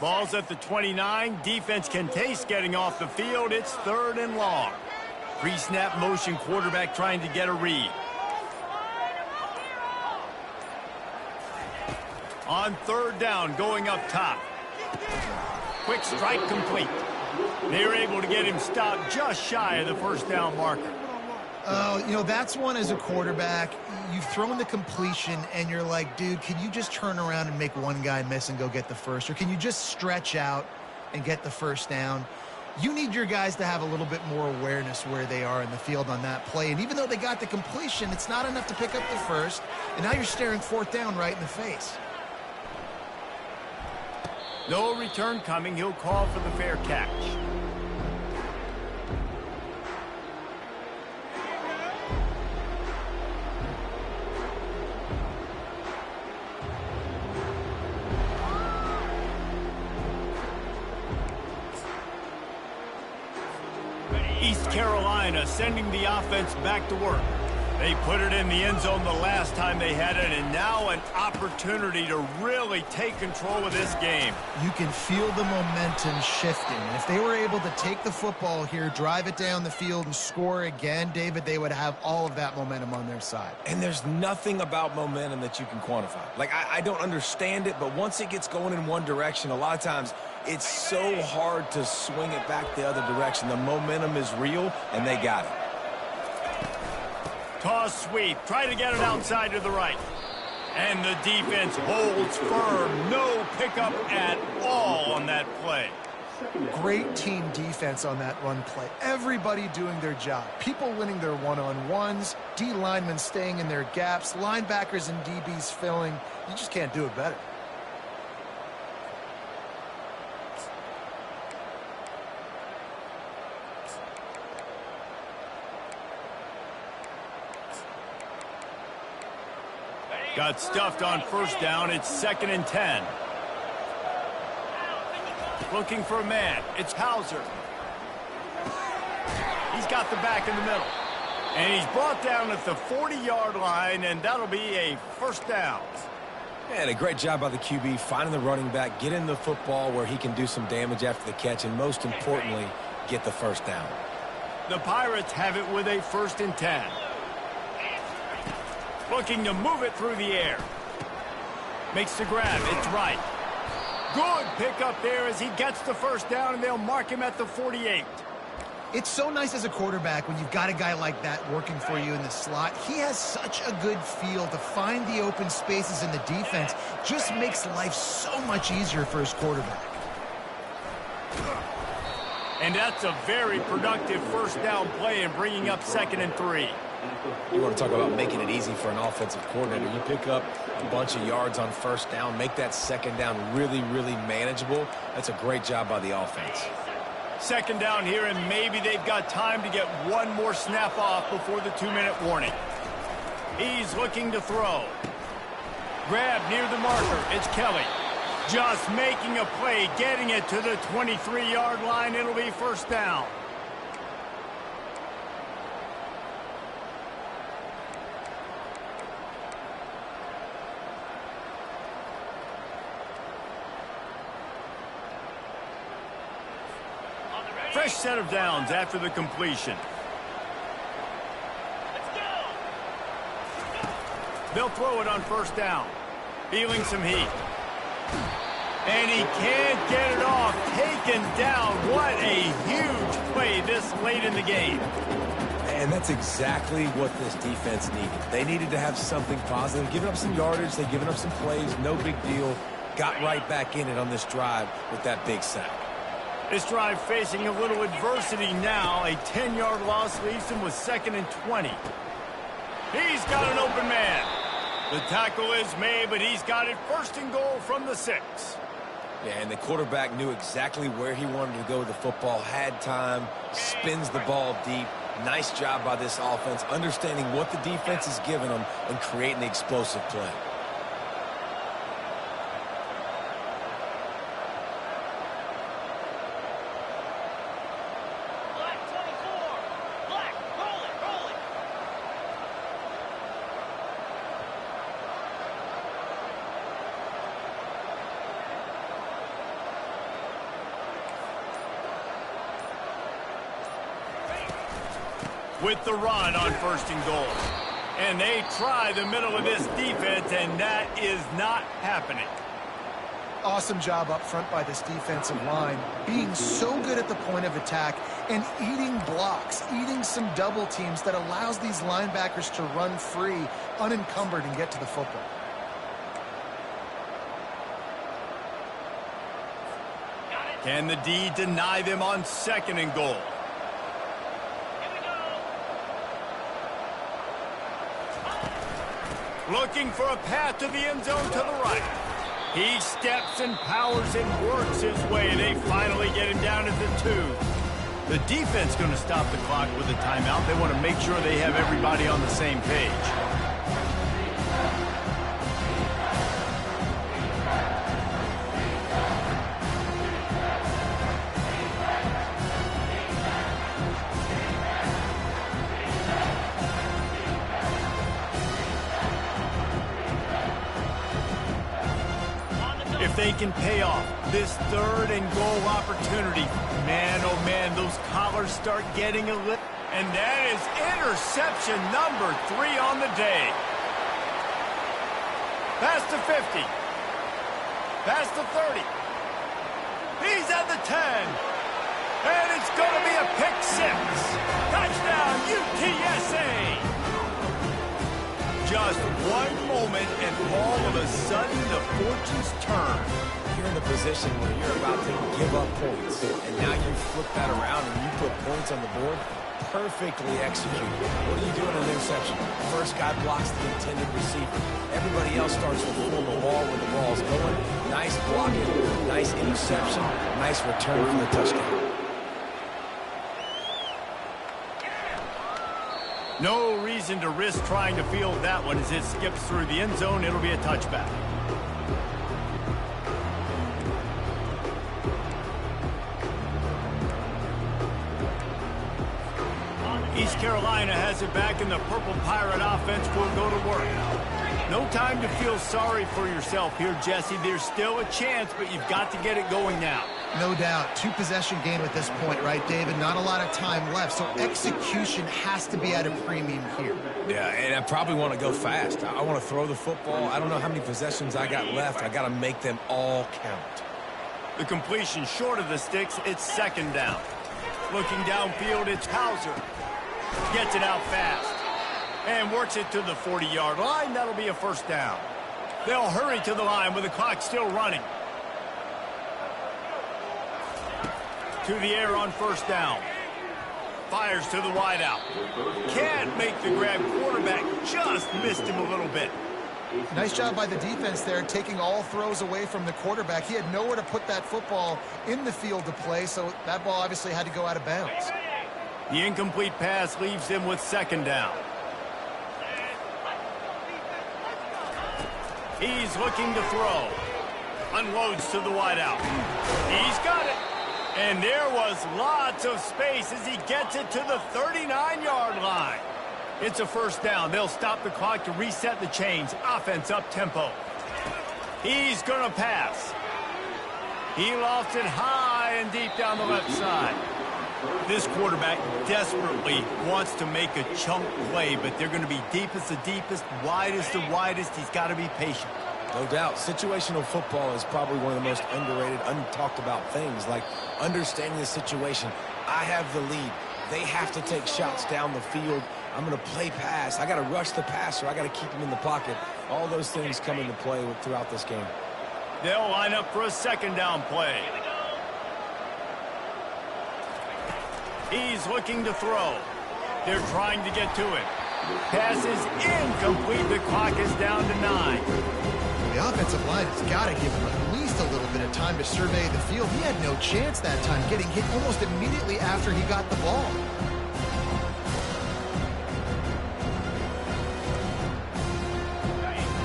Ball's at the 29. Defense can taste getting off the field. It's 3rd and long. Pre-snap motion quarterback trying to get a read. On 3rd down, going up top. Quick strike complete. They were able to get him stopped just shy of the 1st down marker. You know, that's one as a quarterback. You've thrown the completion, and you're like, dude, can you just turn around and make one guy miss and go get the first? Or can you just stretch out and get the 1st down? You need your guys to have a little bit more awareness where they are in the field on that play. And even though they got the completion, it's not enough to pick up the first. And now you're staring 4th down right in the face. No return coming. He'll call for the fair catch. East Carolina sending the offense back to work. They put it in the end zone the last time they had it, and now an opportunity to really take control of this game. You can feel the momentum shifting. And if they were able to take the football here, drive it down the field, and score again, David, they would have all of that momentum on their side. And there's nothing about momentum that you can quantify. Like, I don't understand it, but once it gets going in one direction, a lot of times it's so hard to swing it back the other direction. The momentum is real, and they got it. Toss sweep. Try to get it outside to the right. And the defense holds firm. No pickup at all on that play. Great team defense on that run play. Everybody doing their job. People winning their one-on-ones, D linemen staying in their gaps, linebackers and DBs filling. You just can't do it better. Got stuffed on first down. It's 2nd and 10. Looking for a man. It's Hauser. He's got the back in the middle. And he's brought down at the 40-yard line, and that'll be a first down. And a great job by the QB finding the running back, getting the football where he can do some damage after the catch, and most importantly, get the first down. The Pirates have it with a 1st and 10. Looking to move it through the air. Makes the grab. It's right. Good pickup there as he gets the first down, and they'll mark him at the 48. It's so nice as a quarterback when you've got a guy like that working for you in the slot. He has such a good feel to find the open spaces in the defense. Just makes life so much easier for his quarterback. And that's a very productive first down play and bringing up 2nd and 3. You want to talk about making it easy for an offensive coordinator. You pick up a bunch of yards on first down, make that second down really, really manageable. That's a great job by the offense. 2nd down here, and maybe they've got time to get one more snap off before the 2-minute warning. He's looking to throw. Grab near the marker. It's Kelly. Just making a play, getting it to the 23-yard line. It'll be first down. Fresh set of downs after the completion. Let's go. They'll throw it on first down. Feeling some heat. And he can't get it off. Taken down. What a huge play this late in the game. And that's exactly what this defense needed. They needed to have something positive. Giving up some yardage, they've given up some plays, no big deal. Got right back in it on this drive with that big sack. This drive facing a little adversity now. A 10-yard loss leaves him with 2nd and 20. He's got an open man. The tackle is made, but he's got it 1st and goal from the 6. Yeah, and the quarterback knew exactly where he wanted to go with the football, had time, spins the ball deep. Nice job by this offense, understanding what the defense is giving them and creating the explosive play. Black 24. Black, roll it, roll it. With the run on 1st and goal. And they try the middle of this defense, and that is not happening. Awesome job up front by this defensive line, being so good at the point of attack and eating blocks, eating some double teams that allows these linebackers to run free, unencumbered, and get to the football. Can the D deny them on 2nd and goal? Looking for a path to the end zone to the right. He steps and powers and works his way. They finally get him down at the 2. The defense going to stop the clock with a timeout. They want to make sure they have everybody on the same page. they can pay off this 3rd and goal opportunity. Man, oh man, those collars start getting a lift. And that is interception number 3 on the day. Past the 50. Past the 30. He's at the 10. And it's going to be a pick 6. Touchdown, UTSA. Just one moment, and all of a sudden, the fortunes turn. You're in a position where you're about to give up points, and now you flip that around and you put points on the board. Perfectly executed. What do you do in an interception? First guy blocks the intended receiver. Everybody else starts to form a wall where the ball's going. Nice blocking, nice interception, nice return for the touchdown. No reason to risk trying to field that one as it skips through the end zone. It'll be a touchback. East Carolina has it back, and the Purple Pirate offense will go to work. No time to feel sorry for yourself here, Jesse. There's still a chance, but you've got to get it going now. No doubt. 2-possession game at this point, right, David? Not a lot of time left, so execution has to be at a premium here. Yeah, and I probably want to go fast. I want to throw the football. I don't know how many possessions I got left. I got to make them all count. The completion short of the sticks. It's 2nd down. Looking downfield, it's Hauser. Gets it out fast and works it to the 40-yard line. That'll be a 1st down. They'll hurry to the line with the clock still running. To the air on 1st down. Fires to the wideout. Can't make the grab. Quarterback just missed him a little bit. Nice job by the defense there, taking all throws away from the quarterback. He had nowhere to put that football in the field to play, so that ball obviously had to go out of bounds. The incomplete pass leaves him with 2nd down. He's looking to throw. Unloads to the wideout. He's got it. And there was lots of space as he gets it to the 39-yard line. It's a 1st down. They'll stop the clock to reset the chains. Offense up tempo. He's going to pass. He lofts it high and deep down the left side. This quarterback desperately wants to make a chunk play, but they're going to be deepest the deepest, widest the widest. He's got to be patient. No doubt. Situational football is probably one of the most underrated, untalked about things, like understanding the situation. I have the lead. They have to take shots down the field. I'm going to play pass. I got to rush the passer. I got to keep him in the pocket. All those things come into play throughout this game. They'll line up for a 2nd down play. He's looking to throw. They're trying to get to it. Pass is incomplete. The clock is down to 9. The offensive line has got to give him at least a little bit of time to survey the field. He had no chance that time, getting hit almost immediately after he got the ball.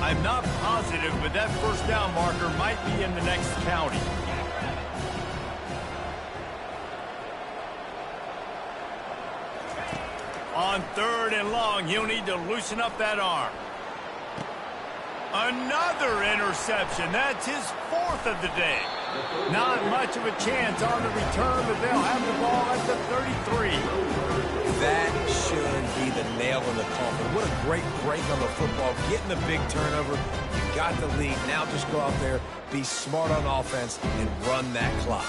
I'm not positive, but that 1st down marker might be in the next county. On 3rd and long, he'll need to loosen up that arm. Another interception. That's his 4th of the day. Not much of a chance on the return, but they'll have the ball at the 33. That should be the nail in the coffin. What a great break on the football. Getting the big turnover. You got the lead. Now just go out there, be smart on offense, and run that clock.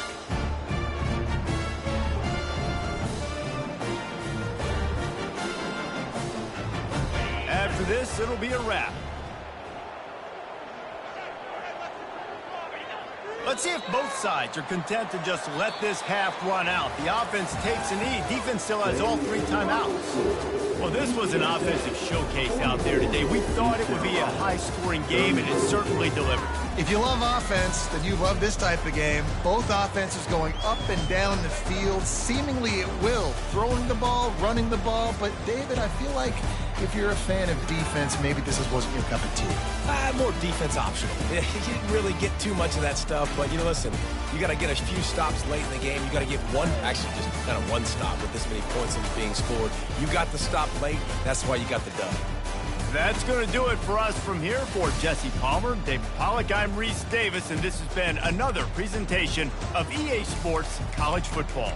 After this, it'll be a wrap. Let's see if both sides are content to just let this half run out. The offense takes a knee. Defense still has all 3 timeouts. Well, this was an offensive showcase out there today. We thought it would be a high-scoring game, and it certainly delivered. If you love offense, then you love this type of game. Both offenses going up and down the field, seemingly at will. Throwing the ball, running the ball. But, David, I feel like if you're a fan of defense, maybe this wasn't your cup of tea. More defense optional. You didn't really get too much of that stuff, but, listen, you got to get a few stops late in the game. You got to get actually just kind of one stop with this many points being scored. You got the stop late. That's why you got the dub. That's going to do it for us from here. For Jesse Palmer, David Pollack, I'm Reese Davis, and this has been another presentation of EA Sports College Football.